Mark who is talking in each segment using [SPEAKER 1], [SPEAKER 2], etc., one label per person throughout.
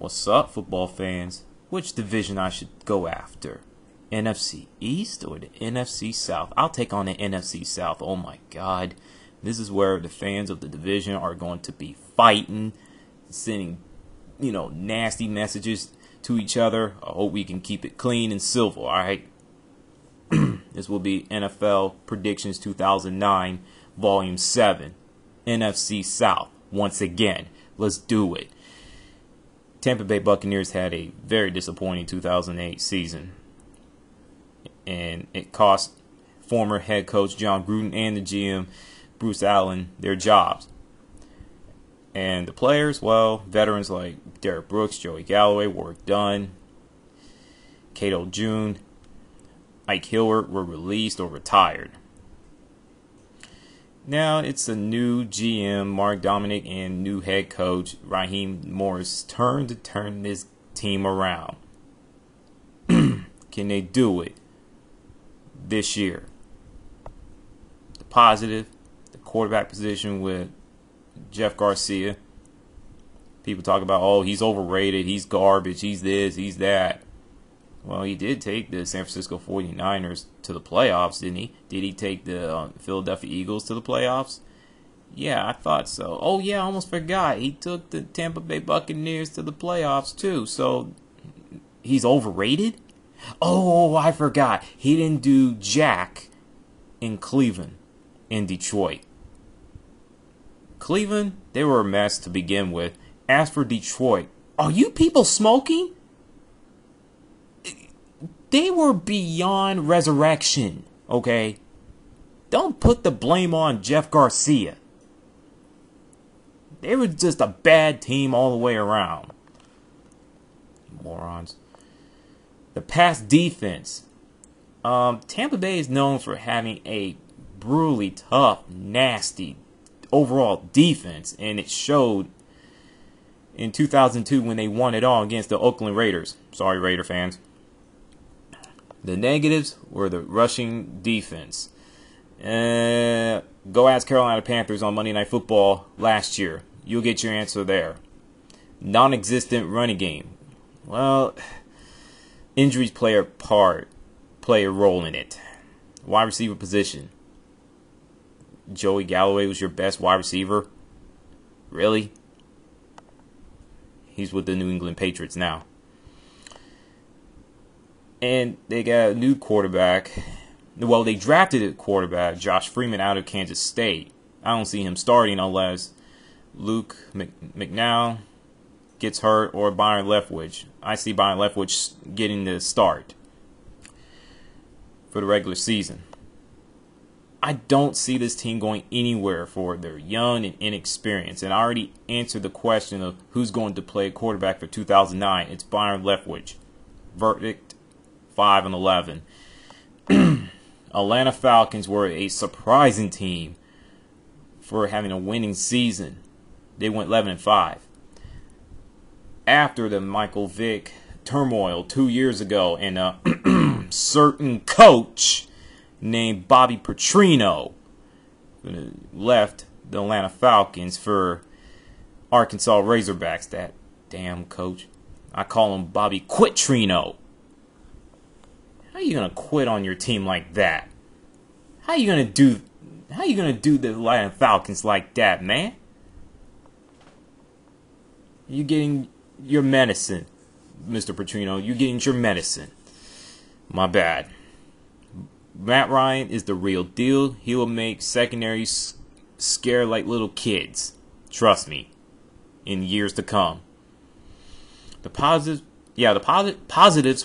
[SPEAKER 1] What's up, football fans? Which division I should go after? NFC East or the NFC South? I'll take on the NFC South. Oh my God. This is where the fans of the division are going to be fighting, sending, nasty messages to each other. I hope we can keep it clean and civil, alright? This will be NFL Predictions 2009, Volume 7. NFC South. Once again. Let's do it. Tampa Bay Buccaneers had a very disappointing 2008 season, and it cost former head coach John Gruden and the GM Bruce Allen their jobs. And the players, well, veterans like Derek Brooks, Joey Galloway were done. Cato June, Ike Hilliard were released or retired. Now it's a new GM, Mark Dominic, and new head coach, Raheem Morris, turn to turn this team around. Can they do it this year? The positive, the quarterback position with Jeff Garcia. People talk about, oh, he's overrated, he's garbage, he's this, he's that. Well, he did take the San Francisco 49ers to the playoffs, didn't he? Did he take the Philadelphia Eagles to the playoffs? Yeah, I thought so. Oh, yeah, I almost forgot. He took the Tampa Bay Buccaneers to the playoffs, too. So, he's overrated? Oh, I forgot. He didn't do jack in Cleveland, in Detroit. Cleveland, they were a mess to begin with. As for Detroit, are you people smoking? They were beyond resurrection, okay? Don't put the blame on Jeff Garcia. They were just a bad team all the way around. Morons. The pass defense. Tampa Bay is known for having a brutally tough, nasty overall defense, and it showed in 2002 when they won it all against the Oakland Raiders. Sorry, Raider fans. The negatives were the rushing defense. Go ask Carolina Panthers on Monday Night Football last year. You'll get your answer there. Non-existent running game. Well, injuries play a role in it. Wide receiver position. Joey Galloway was your best wide receiver? Really? He's with the New England Patriots now. And they got a new quarterback. Well, they drafted a quarterback, Josh Freeman, out of Kansas State. I don't see him starting unless Luke McNown gets hurt or Byron Leftwich. I see Byron Leftwich getting the start for the regular season. I don't see this team going anywhere for their young and inexperienced. And I already answered the question of who's going to play quarterback for 2009. It's Byron Leftwich. Verdict 5-11. Atlanta Falcons were a surprising team for having a winning season. They went 11-5. After the Michael Vick turmoil 2 years ago, and a certain coach named Bobby Petrino left the Atlanta Falcons for Arkansas Razorbacks. That damn coach. I call him Bobby Quitrino. How are you gonna quit on your team like that? How are you gonna do the Atlanta Falcons like that, man? You getting your medicine, Mr. Petrino. You getting your medicine. My bad. Matt Ryan is the real deal. He will make secondaries scare like little kids. Trust me. In years to come. The positives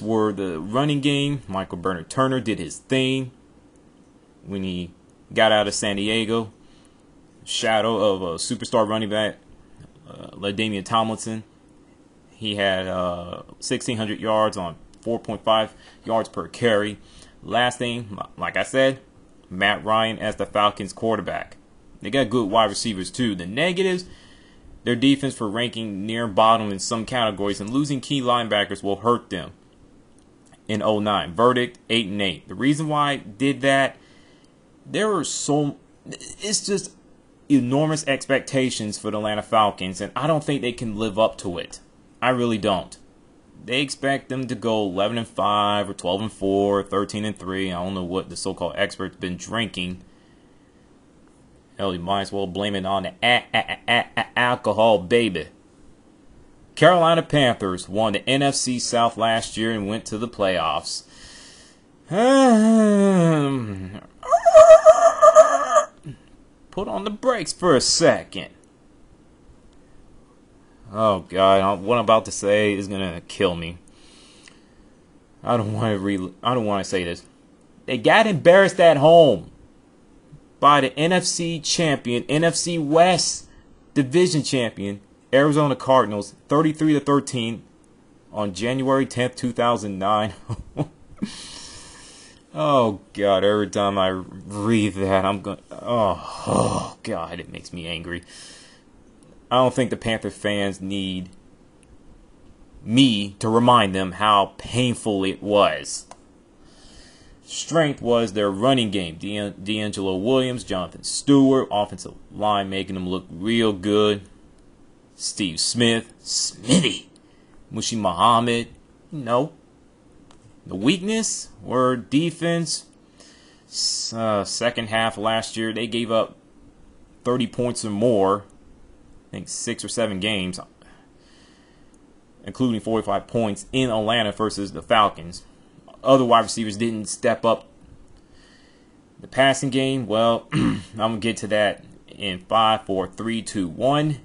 [SPEAKER 1] were the running game. Michael Bernard Turner did his thing when he got out of San Diego. Shadow of a superstar running back, LaDainian Tomlinson. He had 1,600 yards on 4.5 yards per carry. Last thing, like I said, Matt Ryan as the Falcons quarterback. They got good wide receivers too. The negatives, their defense for ranking near bottom in some categories, and losing key linebackers will hurt them in 2009. Verdict 8-8. The reason why I did that, it's just enormous expectations for the Atlanta Falcons, and I don't think they can live up to it. I really don't. They expect them to go 11-5 or 12-4, 13-3. I don't know what the so-called experts been drinking. Hell, you might as well blame it on the alcohol, baby. Carolina Panthers won the NFC South last year and went to the playoffs. Put on the brakes for a second. Oh God, what I'm about to say is gonna kill me. I don't want to say this. They got embarrassed at home by the NFC champion, NFC West division champion, Arizona Cardinals, 33-13 on January 10th, 2009. Oh God, every time I read that, I'm going, oh God, it makes me angry. I don't think the Panther fans need me to remind them how painful it was. Strength was their running game. D'Angelo Williams, Jonathan Stewart, offensive line making them look real good. Steve Smith, Smitty, Mushi Muhammad, The weakness were defense. Second half last year, they gave up 30 points or more. I think 6 or 7 games, including 45 points in Atlanta versus the Falcons. Other wide receivers didn't step up. The passing game, well, I'm going to get to that in 5, 4, 3, 2, 1.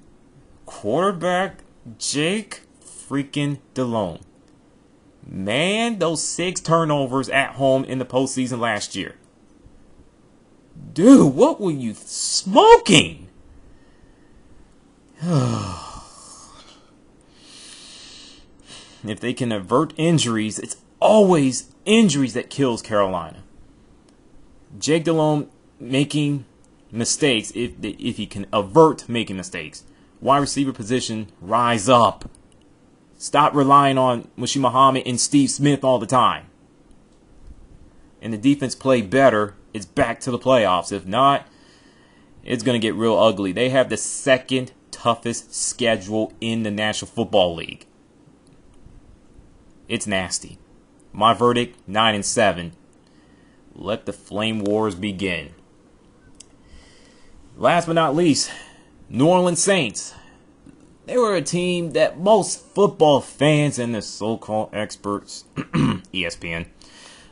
[SPEAKER 1] Quarterback Jake freaking Delhomme. Man, those 6 turnovers at home in the postseason last year. Dude, what were you smoking? If they can avert injuries, it's always injuries that kills Carolina. Jake Delhomme making mistakes, if he can avert making mistakes. Wide receiver position, rise up. Stop relying on Mushi Muhammad and Steve Smith all the time. And the defense play better, it's back to the playoffs. If not, it's going to get real ugly. They have the second toughest schedule in the National Football League. It's nasty. My verdict, 9-7. Let the Flame Wars begin. Last but not least, New Orleans Saints. They were a team that most football fans and the so-called experts, ESPN,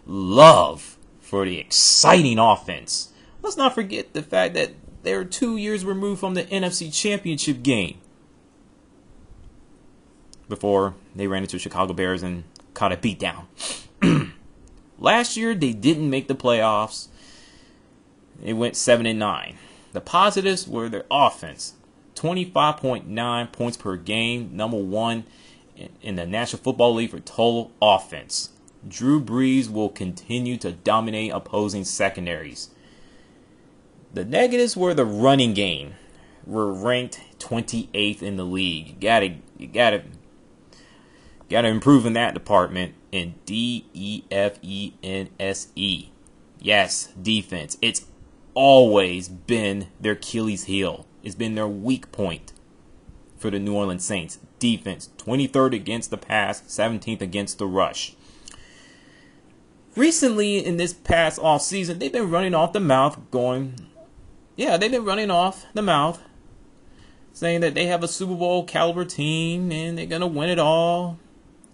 [SPEAKER 1] love for the exciting offense. Let's not forget the fact that they're 2 years removed from the NFC Championship game before they ran into Chicago Bears and caught a beatdown. Last year, they didn't make the playoffs. They went 7-9. The positives were their offense. 25.9 points per game, number 1 in the National Football League for total offense. Drew Brees will continue to dominate opposing secondaries. The negatives were the running game. We're ranked 28th in the league. You gotta improve in that department. In DEFENSE. Yes, defense. It's always been their Achilles heel. It's been their weak point for the New Orleans Saints. Defense, 23rd against the pass, 17th against the rush. Recently, in this past offseason, they've been running off the mouth saying that they have a Super Bowl caliber team and they're going to win it all.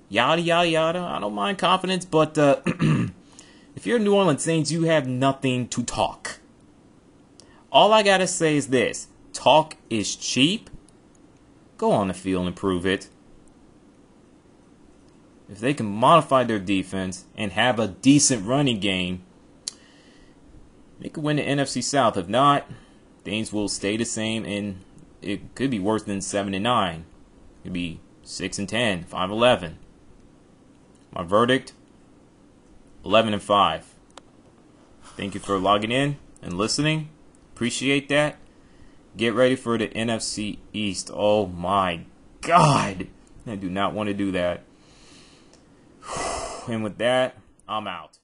[SPEAKER 1] Yada, yada, yada. I don't mind confidence, but if you're New Orleans Saints, you have nothing to talk. All I got to say is this. Talk is cheap. Go on the field and prove it. If they can modify their defense and have a decent running game, they could win the NFC South. If not, things will stay the same, and it could be worse than 7-9. It could be 6-10, 5-11. My verdict, 11-5. Thank you for logging in and listening. Appreciate that. Get ready for the NFC East. Oh my God. I do not want to do that. And with that, I'm out.